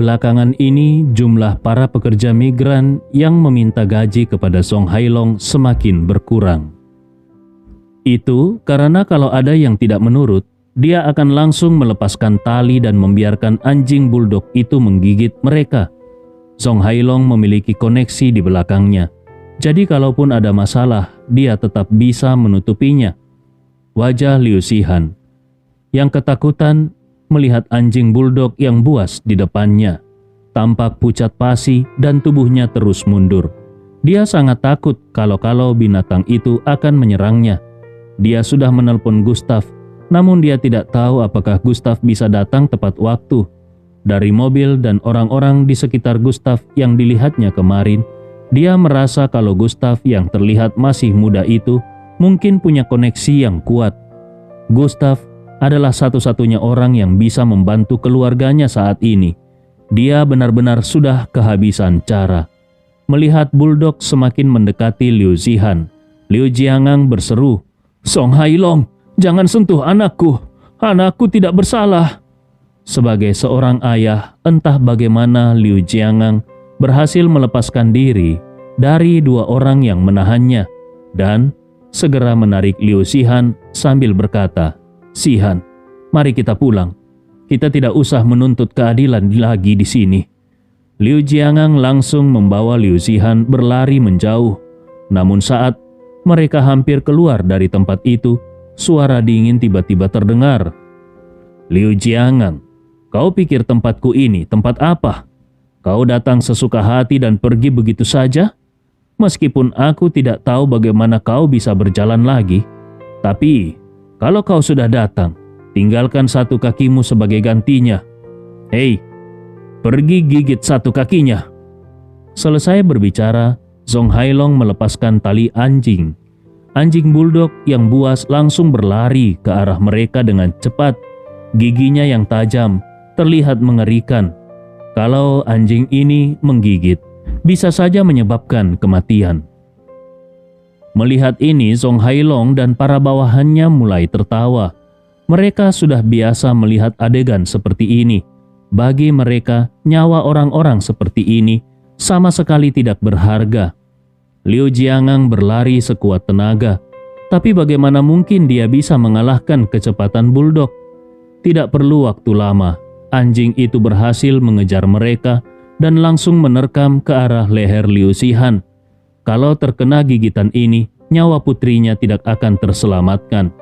Belakangan ini jumlah para pekerja migran yang meminta gaji kepada Song Hailong semakin berkurang. Itu karena kalau ada yang tidak menurut, dia akan langsung melepaskan tali dan membiarkan anjing bulldog itu menggigit mereka. Song Hailong memiliki koneksi di belakangnya, jadi kalaupun ada masalah, dia tetap bisa menutupinya. Wajah Liu Zihan yang ketakutan melihat anjing bulldog yang buas di depannya. Tampak pucat pasi dan tubuhnya terus mundur. Dia sangat takut kalau binatang itu akan menyerangnya. Dia sudah menelpon Gustav, namun dia tidak tahu apakah Gustav bisa datang tepat waktu. Dari mobil dan orang-orang di sekitar Gustav yang dilihatnya kemarin, dia merasa kalau Gustav yang terlihat masih muda itu mungkin punya koneksi yang kuat. Gustav adalah satu-satunya orang yang bisa membantu keluarganya saat ini. Dia benar-benar sudah kehabisan cara. Melihat bulldog semakin mendekati Liu Zihan, Liu Jiangang berseru, "Song Hailong, jangan sentuh anakku. Anakku tidak bersalah." Sebagai seorang ayah, entah bagaimana Liu Jiangang berhasil melepaskan diri dari dua orang yang menahannya dan segera menarik Liu Zihan sambil berkata, "Zihan, mari kita pulang. Kita tidak usah menuntut keadilan lagi di sini." Liu Jiangang langsung membawa Liu Zihan berlari menjauh. Namun saat mereka hampir keluar dari tempat itu, suara dingin tiba-tiba terdengar. "Liu Jiangang, kau pikir tempatku ini tempat apa? Kau datang sesuka hati dan pergi begitu saja? Meskipun aku tidak tahu bagaimana kau bisa berjalan lagi, tapi kalau kau sudah datang, tinggalkan satu kakimu sebagai gantinya. Hei, pergi gigit satu kakinya." Selesai berbicara, Song Hailong melepaskan tali anjing. Anjing bulldog yang buas langsung berlari ke arah mereka dengan cepat. Giginya yang tajam terlihat mengerikan. Kalau anjing ini menggigit, bisa saja menyebabkan kematian. Melihat ini, Song Hailong dan para bawahannya mulai tertawa. Mereka sudah biasa melihat adegan seperti ini. Bagi mereka, nyawa orang-orang seperti ini sama sekali tidak berharga. Liu Jiangang berlari sekuat tenaga, tapi bagaimana mungkin dia bisa mengalahkan kecepatan bulldog? Tidak perlu waktu lama, anjing itu berhasil mengejar mereka dan langsung menerkam ke arah leher Liu Zihan. Kalau terkena gigitan ini, nyawa putrinya tidak akan terselamatkan.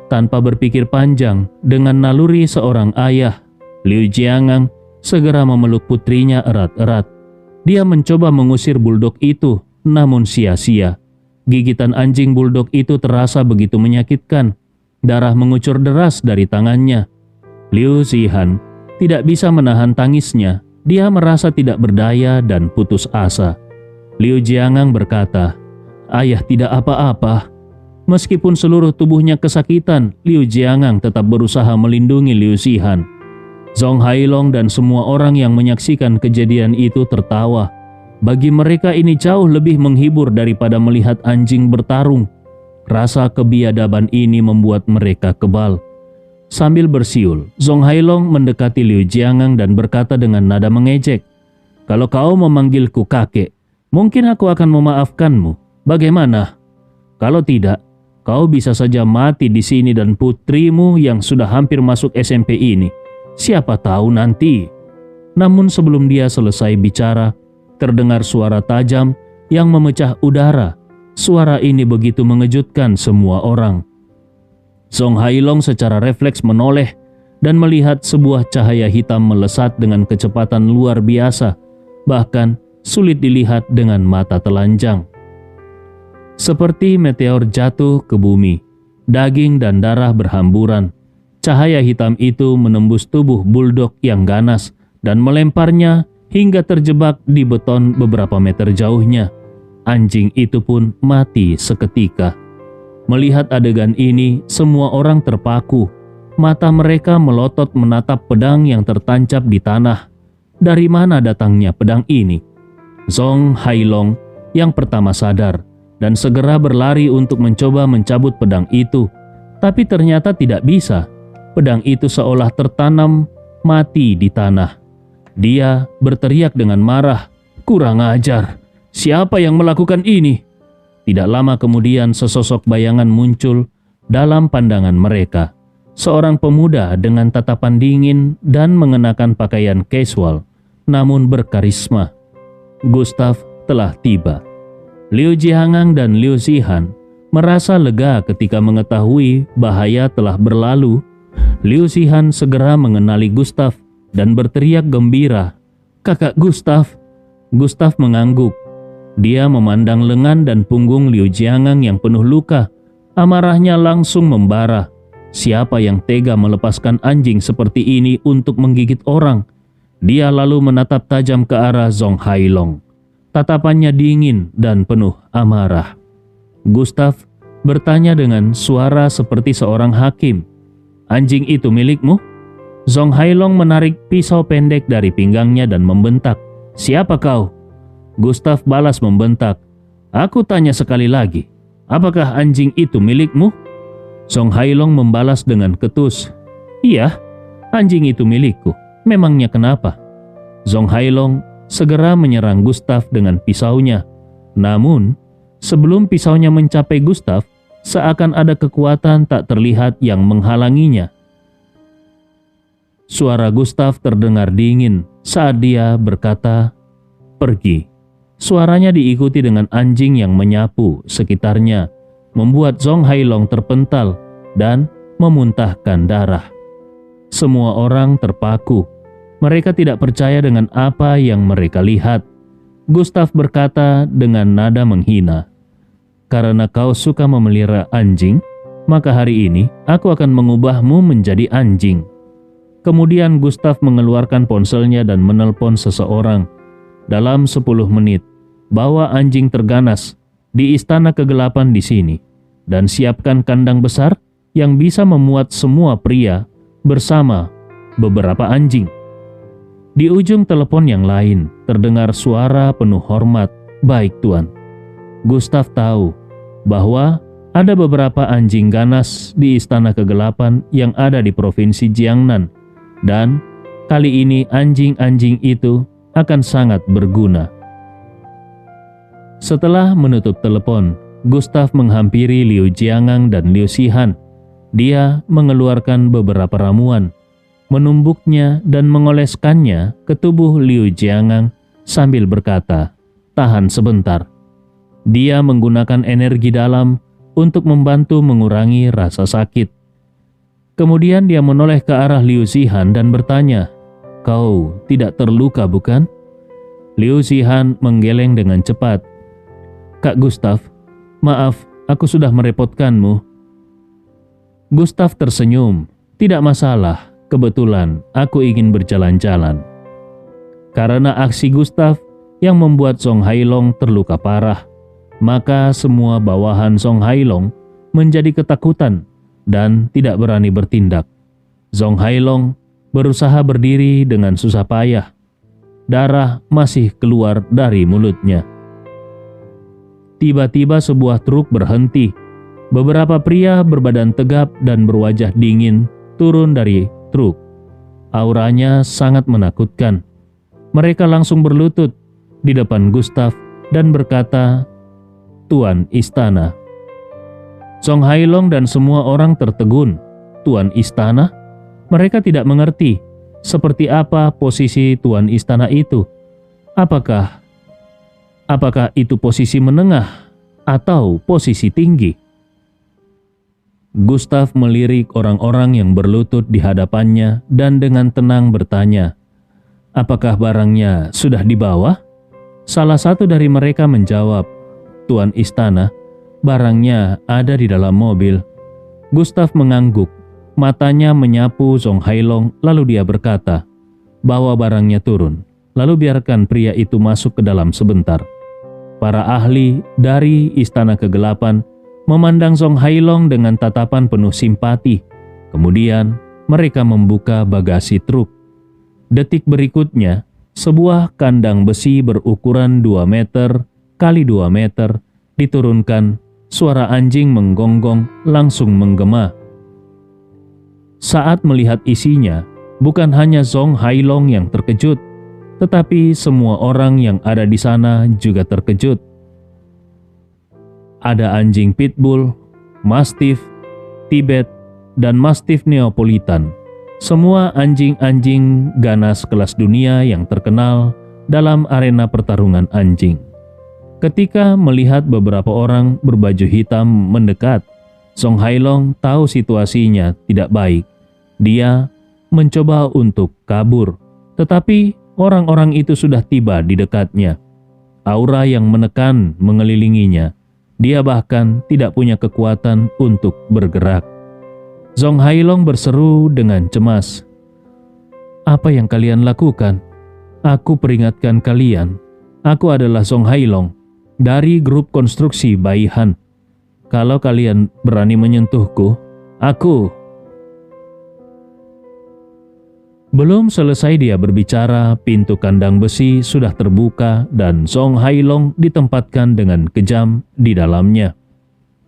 Tanpa berpikir panjang, dengan naluri seorang ayah, Liu Jiangang segera memeluk putrinya erat-erat. Dia mencoba mengusir bulldog itu, namun sia-sia. Gigitan anjing bulldog itu terasa begitu menyakitkan. Darah mengucur deras dari tangannya. Liu Zihan tidak bisa menahan tangisnya. Dia merasa tidak berdaya dan putus asa. Liu Jiangang berkata, "Ayah tidak apa-apa." Meskipun seluruh tubuhnya kesakitan, Liu Jiangang tetap berusaha melindungi Liu Zihan. Song Hailong dan semua orang yang menyaksikan kejadian itu tertawa. Bagi mereka ini jauh lebih menghibur daripada melihat anjing bertarung. Rasa kebiadaban ini membuat mereka kebal. Sambil bersiul, Song Hailong mendekati Liu Jiangang dan berkata dengan nada mengejek, "Kalau kau memanggilku kakek, mungkin aku akan memaafkanmu. Bagaimana? Kalau tidak, kau bisa saja mati di sini dan putrimu yang sudah hampir masuk SMP ini. Siapa tahu nanti." Namun sebelum dia selesai bicara, terdengar suara tajam yang memecah udara. Suara ini begitu mengejutkan semua orang. Song Hailong secara refleks menoleh dan melihat sebuah cahaya hitam melesat dengan kecepatan luar biasa, bahkan sulit dilihat dengan mata telanjang. Seperti meteor jatuh ke bumi, daging dan darah berhamburan. Cahaya hitam itu menembus tubuh bulldog yang ganas dan melemparnya hingga terjebak di beton beberapa meter jauhnya. Anjing itu pun mati seketika. Melihat adegan ini, semua orang terpaku. Mata mereka melotot menatap pedang yang tertancap di tanah. Dari mana datangnya pedang ini? Song Hailong yang pertama sadar dan segera berlari untuk mencoba mencabut pedang itu. Tapi ternyata tidak bisa. Pedang itu seolah tertanam mati di tanah. Dia berteriak dengan marah, "Kurang ajar! Siapa yang melakukan ini?" Tidak lama kemudian sesosok bayangan muncul dalam pandangan mereka. Seorang pemuda dengan tatapan dingin dan mengenakan pakaian casual, namun berkarisma. Gustav telah tiba. Liu Jihangang dan Liu Zihan merasa lega ketika mengetahui bahaya telah berlalu. Liu Zihan segera mengenali Gustav dan berteriak gembira, "Kakak Gustav!" Gustav mengangguk. Dia memandang lengan dan punggung Liu Jihangang yang penuh luka. Amarahnya langsung membara. Siapa yang tega melepaskan anjing seperti ini untuk menggigit orang? Dia lalu menatap tajam ke arah Zhong Hailong. Tatapannya dingin dan penuh amarah. Gustav bertanya dengan suara seperti seorang hakim, "Anjing itu milikmu?" Zhong Hailong menarik pisau pendek dari pinggangnya dan membentak, "Siapa kau?" Gustav balas membentak, "Aku tanya sekali lagi, apakah anjing itu milikmu?" Zhong Hailong membalas dengan ketus, "Iya, anjing itu milikku. Memangnya kenapa?" Zhong Hailong segera menyerang Gustav dengan pisaunya. Namun, sebelum pisaunya mencapai Gustav, seakan ada kekuatan tak terlihat yang menghalanginya. Suara Gustav terdengar dingin saat dia berkata, "Pergi." Suaranya diikuti dengan anjing yang menyapu sekitarnya, membuat Zhong Hailong terpental dan memuntahkan darah. Semua orang terpaku. Mereka tidak percaya dengan apa yang mereka lihat. Gustav berkata dengan nada menghina, "Karena kau suka memelihara anjing, maka hari ini aku akan mengubahmu menjadi anjing." Kemudian Gustav mengeluarkan ponselnya dan menelpon seseorang. "Dalam 10 menit, bawa anjing terganas di istana kegelapan di sini, dan siapkan kandang besar yang bisa memuat semua pria bersama beberapa anjing." Di ujung telepon yang lain terdengar suara penuh hormat, "Baik Tuan." Gustav tahu bahwa ada beberapa anjing ganas di istana kegelapan yang ada di provinsi Jiangnan, dan kali ini anjing-anjing itu akan sangat berguna. Setelah menutup telepon, Gustav menghampiri Liu Jihangang dan Liu Zihan. Dia mengeluarkan beberapa ramuan, menumbuknya dan mengoleskannya ke tubuh Liu Jihangang sambil berkata, "Tahan sebentar." Dia menggunakan energi dalam untuk membantu mengurangi rasa sakit. Kemudian dia menoleh ke arah Liu Zihan dan bertanya, "Kau tidak terluka bukan?" Liu Zihan menggeleng dengan cepat, "Kak Gustav, maaf aku sudah merepotkanmu." Gustav tersenyum, "Tidak masalah, kebetulan aku ingin berjalan-jalan." Karena aksi Gustav yang membuat Zhong Hailong terluka parah, maka semua bawahan Zhong Hailong menjadi ketakutan dan tidak berani bertindak. Zhong Hailong berusaha berdiri dengan susah payah. Darah masih keluar dari mulutnya. Tiba-tiba sebuah truk berhenti. Beberapa pria berbadan tegap dan berwajah dingin turun dari truk. Auranya sangat menakutkan. Mereka langsung berlutut di depan Gustav dan berkata, "Tuan Istana." Zhong Hailong dan semua orang tertegun. Tuan Istana? Mereka tidak mengerti seperti apa posisi Tuan Istana itu. Apakah itu posisi menengah atau posisi tinggi? Gustav melirik orang-orang yang berlutut di hadapannya dan dengan tenang bertanya, "Apakah barangnya sudah dibawa?" Salah satu dari mereka menjawab, "Tuan Istana, barangnya ada di dalam mobil." Gustav mengangguk, matanya menyapu Zhong Hailong, lalu dia berkata, "Bawa barangnya turun, lalu biarkan pria itu masuk ke dalam sebentar." Para ahli dari Istana Kegelapan memandang Zhong Hailong dengan tatapan penuh simpati. Kemudian mereka membuka bagasi truk. Detik berikutnya, sebuah kandang besi berukuran 2 meter kali 2 meter diturunkan. Suara anjing menggonggong langsung menggema. Saat melihat isinya, bukan hanya Zhong Hailong yang terkejut, tetapi semua orang yang ada di sana juga terkejut. Ada anjing pitbull, mastiff, Tibet, dan mastiff neapolitan. Semua anjing-anjing ganas kelas dunia yang terkenal dalam arena pertarungan anjing. Ketika melihat beberapa orang berbaju hitam mendekat, Song Hailong tahu situasinya tidak baik. Dia mencoba untuk kabur, tetapi orang-orang itu sudah tiba di dekatnya. Aura yang menekan mengelilinginya. Dia bahkan tidak punya kekuatan untuk bergerak. Song Hailong berseru dengan cemas, "Apa yang kalian lakukan? Aku peringatkan kalian. Aku adalah Song Hailong dari grup konstruksi Baihan. Kalau kalian berani menyentuhku, aku..." Belum selesai dia berbicara, pintu kandang besi sudah terbuka dan Song Hailong ditempatkan dengan kejam di dalamnya.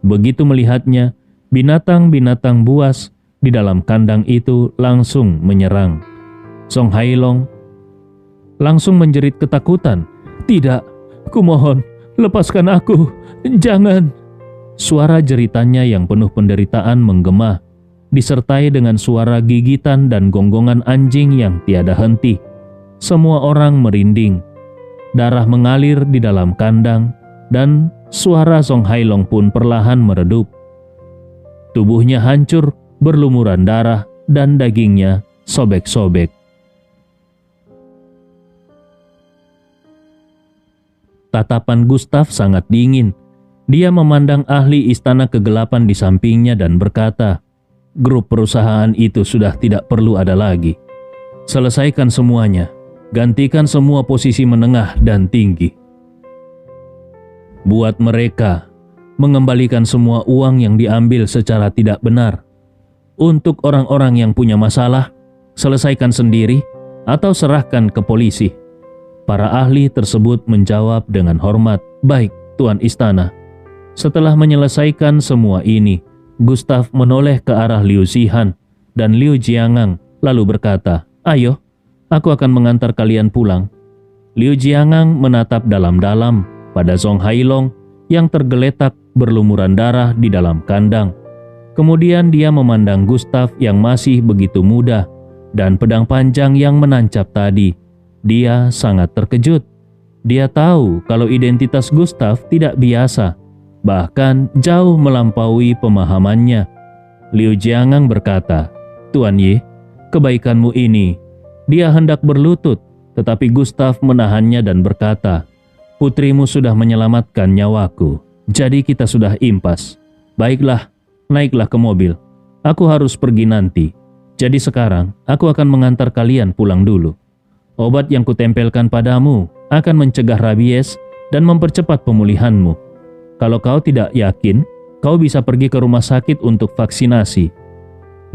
Begitu melihatnya, binatang-binatang buas di dalam kandang itu langsung menyerang. Song Hailong langsung menjerit ketakutan. "Tidak, kumohon, lepaskan aku, jangan." Suara jeritannya yang penuh penderitaan menggema, disertai dengan suara gigitan dan gonggongan anjing yang tiada henti. Semua orang merinding. Darah mengalir di dalam kandang dan suara Song Hailong pun perlahan meredup. Tubuhnya hancur, berlumuran darah, dan dagingnya sobek-sobek. Tatapan Gustav sangat dingin. Dia memandang ahli istana kegelapan di sampingnya dan berkata, "Grup perusahaan itu sudah tidak perlu ada lagi. Selesaikan semuanya. Gantikan semua posisi menengah dan tinggi. Buat mereka mengembalikan semua uang yang diambil secara tidak benar. Untuk orang-orang yang punya masalah, selesaikan sendiri atau serahkan ke polisi." Para ahli tersebut menjawab dengan hormat, "Baik, Tuan Istana." Setelah menyelesaikan semua ini, Gustav menoleh ke arah Liu Zihan dan Liu Jiangang lalu berkata, "Ayo, aku akan mengantar kalian pulang." Liu Jiangang menatap dalam-dalam pada Song Hailong yang tergeletak berlumuran darah di dalam kandang. Kemudian dia memandang Gustav yang masih begitu muda dan pedang panjang yang menancap tadi. Dia sangat terkejut. Dia tahu kalau identitas Gustav tidak biasa, bahkan jauh melampaui pemahamannya. Liu Jiangang berkata, "Tuan Ye, kebaikanmu ini." Dia hendak berlutut, tetapi Gustav menahannya dan berkata, "Putrimu sudah menyelamatkan nyawaku, jadi kita sudah impas. Baiklah, naiklah ke mobil. Aku harus pergi nanti. Jadi sekarang aku akan mengantar kalian pulang dulu. Obat yang kutempelkan padamu akan mencegah rabies dan mempercepat pemulihanmu. Kalau kau tidak yakin, kau bisa pergi ke rumah sakit untuk vaksinasi."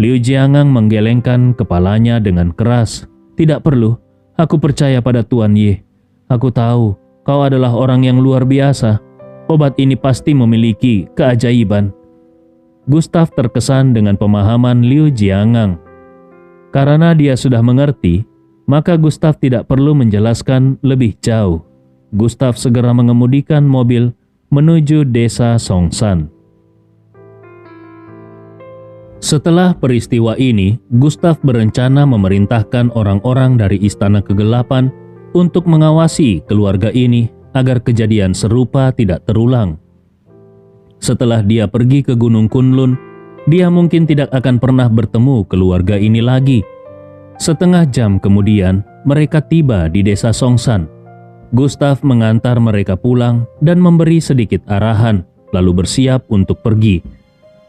Liu Jiangang menggelengkan kepalanya dengan keras. "Tidak perlu, aku percaya pada Tuan Ye. Aku tahu kau adalah orang yang luar biasa. Obat ini pasti memiliki keajaiban." Gustav terkesan dengan pemahaman Liu Jiangang. Karena dia sudah mengerti, maka Gustav tidak perlu menjelaskan lebih jauh. Gustav segera mengemudikan mobil menuju desa Songshan. Setelah peristiwa ini, Gustav berencana memerintahkan orang-orang dari Istana Kegelapan untuk mengawasi keluarga ini agar kejadian serupa tidak terulang. Setelah dia pergi ke Gunung Kunlun, dia mungkin tidak akan pernah bertemu keluarga ini lagi. Setengah jam kemudian, mereka tiba di desa Songshan. Gustav mengantar mereka pulang dan memberi sedikit arahan, lalu bersiap untuk pergi.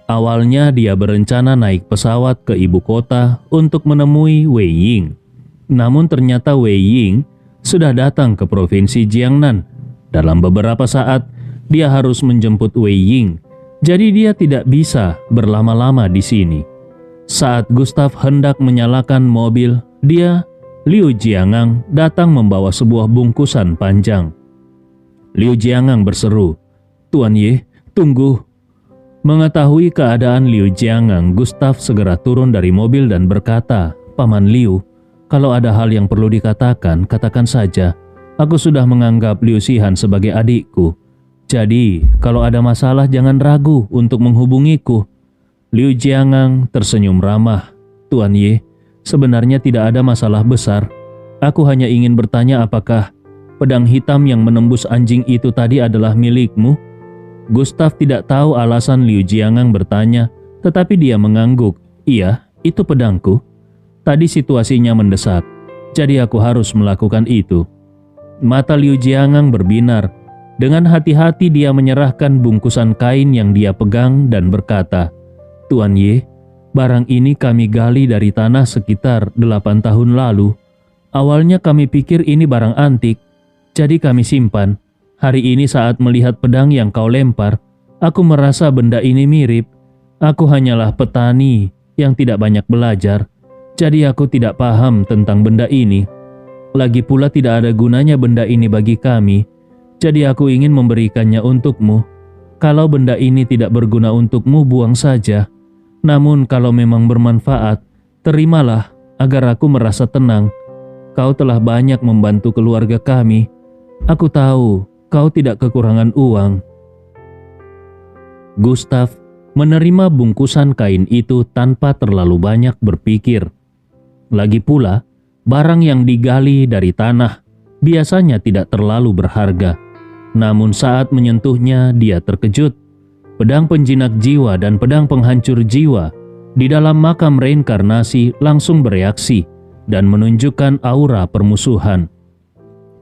Awalnya dia berencana naik pesawat ke ibu kota untuk menemui Wei Ying. Namun ternyata Wei Ying sudah datang ke provinsi Jiangnan. Dalam beberapa saat, dia harus menjemput Wei Ying, jadi dia tidak bisa berlama-lama di sini. Saat Gustav hendak menyalakan mobil, Liu Jiangang datang membawa sebuah bungkusan panjang. Liu Jiangang berseru, "Tuan Ye, tunggu." Mengetahui keadaan Liu Jiangang, Gustav segera turun dari mobil dan berkata, "Paman Liu, Kalau ada hal yang perlu dikatakan, katakan saja. Aku sudah menganggap Liu Shihan sebagai adikku. Jadi, kalau ada masalah jangan ragu untuk menghubungiku." Liu Jiangang tersenyum ramah. "Tuan Ye, sebenarnya tidak ada masalah besar. Aku hanya ingin bertanya apakah pedang hitam yang menembus anjing itu tadi adalah milikmu?" Gustav tidak tahu alasan Liu Jiangang bertanya, tetapi dia mengangguk. "Iya, itu pedangku. Tadi situasinya mendesak, jadi aku harus melakukan itu." Mata Liu Jiangang berbinar. Dengan hati-hati dia menyerahkan bungkusan kain yang dia pegang dan berkata, "Tuan Ye, barang ini kami gali dari tanah sekitar 8 tahun lalu. Awalnya kami pikir ini barang antik, jadi kami simpan. Hari ini saat melihat pedang yang kau lempar, aku merasa benda ini mirip. Aku hanyalah petani yang tidak banyak belajar, jadi aku tidak paham tentang benda ini. Lagi pula tidak ada gunanya benda ini bagi kami, jadi aku ingin memberikannya untukmu. Kalau benda ini tidak berguna untukmu, buang saja. Namun kalau memang bermanfaat, terimalah agar aku merasa tenang. Kau telah banyak membantu keluarga kami. Aku tahu kau tidak kekurangan uang." Gustav menerima bungkusan kain itu tanpa terlalu banyak berpikir. Lagi pula, barang yang digali dari tanah biasanya tidak terlalu berharga. Namun saat menyentuhnya dia terkejut. Pedang penjinak jiwa dan pedang penghancur jiwa di dalam makam reinkarnasi langsung bereaksi dan menunjukkan aura permusuhan.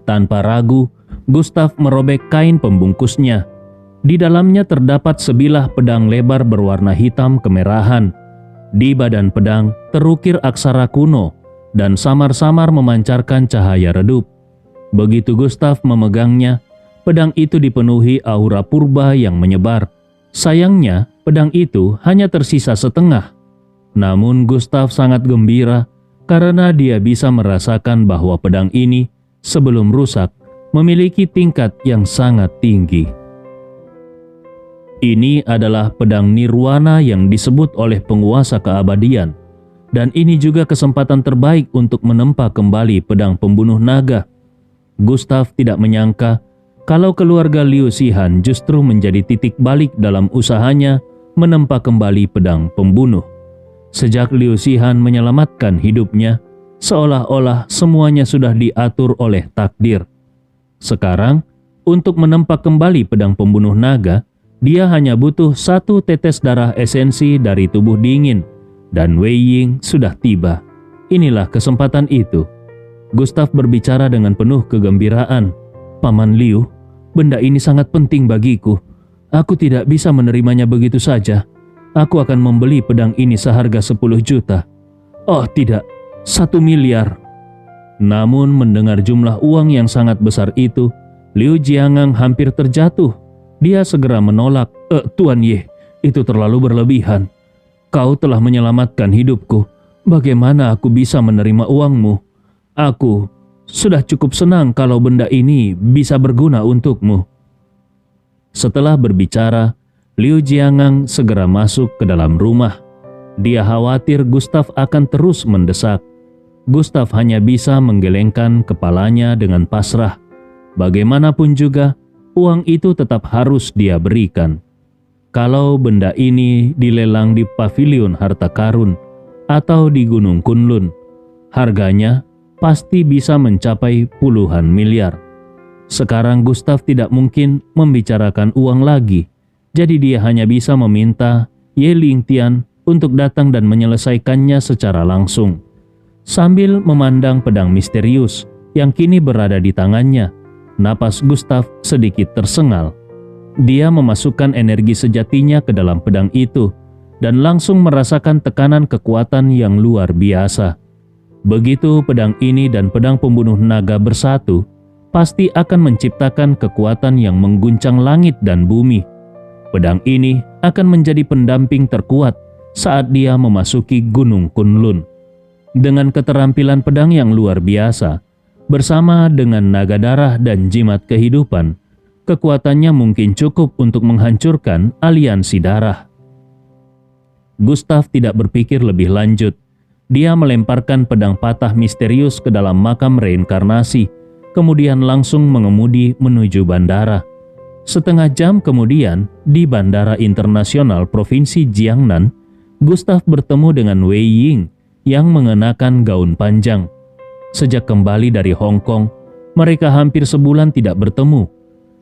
Tanpa ragu, Gustav merobek kain pembungkusnya. Di dalamnya terdapat sebilah pedang lebar berwarna hitam kemerahan. Di badan pedang terukir aksara kuno dan samar-samar memancarkan cahaya redup. Begitu Gustav memegangnya, pedang itu dipenuhi aura purba yang menyebar. Sayangnya, pedang itu hanya tersisa setengah. Namun Gustav sangat gembira karena dia bisa merasakan bahwa pedang ini sebelum rusak memiliki tingkat yang sangat tinggi. Ini adalah pedang nirwana yang disebut oleh penguasa keabadian, dan ini juga kesempatan terbaik untuk menempa kembali pedang pembunuh naga. Gustav tidak menyangka kalau keluarga Liu Shihan justru menjadi titik balik dalam usahanya menempa kembali pedang pembunuh. Sejak Liu Shihan menyelamatkan hidupnya, seolah-olah semuanya sudah diatur oleh takdir. Sekarang, untuk menempa kembali pedang pembunuh naga, dia hanya butuh 1 tetes darah esensi dari tubuh dingin, dan Wei Ying sudah tiba. Inilah kesempatan itu. Gustav berbicara dengan penuh kegembiraan. "Paman Liu, benda ini sangat penting bagiku. Aku tidak bisa menerimanya begitu saja. Aku akan membeli pedang ini seharga 10 juta. Oh tidak, 1 miliar. Namun mendengar jumlah uang yang sangat besar itu, Liu Jiangang hampir terjatuh. Dia segera menolak. Tuan Ye, itu terlalu berlebihan. Kau telah menyelamatkan hidupku. Bagaimana aku bisa menerima uangmu? Aku sudah cukup senang kalau benda ini bisa berguna untukmu." Setelah berbicara, Liu Jiangang segera masuk ke dalam rumah. Dia khawatir Gustav akan terus mendesak. Gustav hanya bisa menggelengkan kepalanya dengan pasrah. Bagaimanapun juga, uang itu tetap harus dia berikan. Kalau benda ini dilelang di pavilion harta karun atau di Gunung Kunlun, harganya pasti bisa mencapai puluhan miliar. Sekarang Gustav tidak mungkin membicarakan uang lagi, jadi dia hanya bisa meminta Ye Lingtian untuk datang dan menyelesaikannya secara langsung. Sambil memandang pedang misterius yang kini berada di tangannya, napas Gustav sedikit tersengal. Dia memasukkan energi sejatinya ke dalam pedang itu dan langsung merasakan tekanan kekuatan yang luar biasa. Begitu pedang ini dan pedang pembunuh naga bersatu, pasti akan menciptakan kekuatan yang mengguncang langit dan bumi. Pedang ini akan menjadi pendamping terkuat saat dia memasuki Gunung Kunlun. Dengan keterampilan pedang yang luar biasa, bersama dengan naga darah dan jimat kehidupan, kekuatannya mungkin cukup untuk menghancurkan aliansi darah. Gustav tidak berpikir lebih lanjut. dia melemparkan pedang patah misterius ke dalam makam reinkarnasi, kemudian langsung mengemudi menuju bandara. Setengah jam kemudian, di Bandara Internasional Provinsi Jiangnan, Gustav bertemu dengan Wei Ying yang mengenakan gaun panjang. Sejak kembali dari Hong Kong, mereka hampir sebulan tidak bertemu.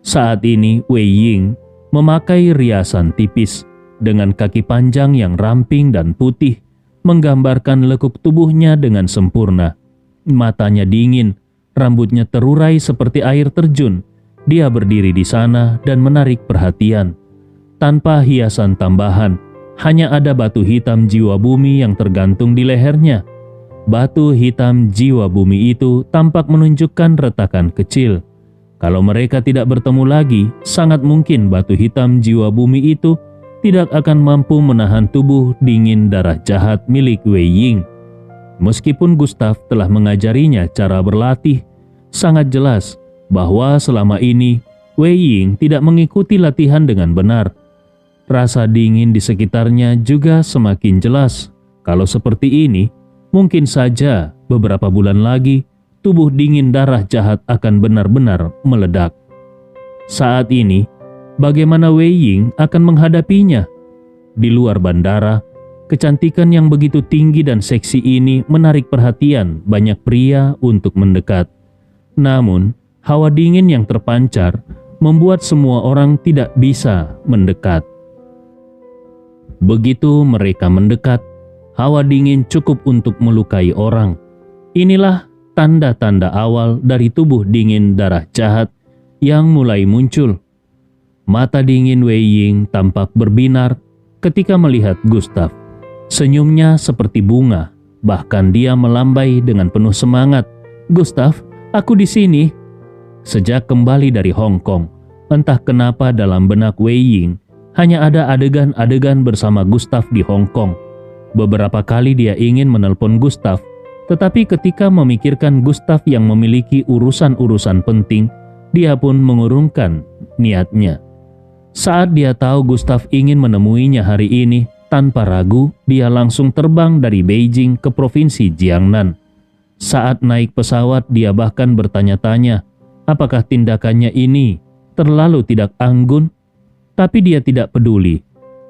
Saat ini Wei Ying memakai riasan tipis dengan kaki panjang yang ramping dan putih, menggambarkan lekuk tubuhnya dengan sempurna. Matanya dingin, rambutnya terurai seperti air terjun. Dia berdiri di sana dan menarik perhatian. Tanpa hiasan tambahan, hanya ada batu hitam jiwa bumi yang tergantung di lehernya. Batu hitam jiwa bumi itu tampak menunjukkan retakan kecil. Kalau mereka tidak bertemu lagi, sangat mungkin batu hitam jiwa bumi itu tidak akan mampu menahan tubuh dingin darah jahat milik Wei Ying. Meskipun Gustav telah mengajarinya cara berlatih, sangat jelas bahwa selama ini Wei Ying tidak mengikuti latihan dengan benar. Rasa dingin di sekitarnya juga semakin jelas. Kalau seperti ini, mungkin saja beberapa bulan lagi tubuh dingin darah jahat akan benar-benar meledak. Saat ini, bagaimana Wei Ying akan menghadapinya? Di luar bandara, kecantikan yang begitu tinggi dan seksi ini menarik perhatian banyak pria untuk mendekat. Namun, hawa dingin yang terpancar membuat semua orang tidak bisa mendekat. Begitu mereka mendekat, hawa dingin cukup untuk melukai orang. Inilah tanda-tanda awal dari tubuh dingin darah jahat yang mulai muncul. Mata dingin Wei Ying tampak berbinar ketika melihat Gustav. Senyumnya seperti bunga, bahkan dia melambai dengan penuh semangat. "Gustav, aku di sini." Sejak kembali dari Hong Kong, entah kenapa dalam benak Wei Ying hanya ada adegan-adegan bersama Gustav di Hong Kong. Beberapa kali dia ingin menelpon Gustav, tetapi ketika memikirkan Gustav yang memiliki urusan-urusan penting, dia pun mengurungkan niatnya. Saat dia tahu Gustav ingin menemuinya hari ini, tanpa ragu dia langsung terbang dari Beijing ke provinsi Jiangnan. Saat naik pesawat dia bahkan bertanya-tanya, apakah tindakannya ini terlalu tidak anggun? Tapi dia tidak peduli,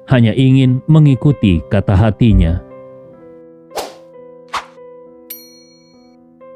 hanya ingin mengikuti kata hatinya.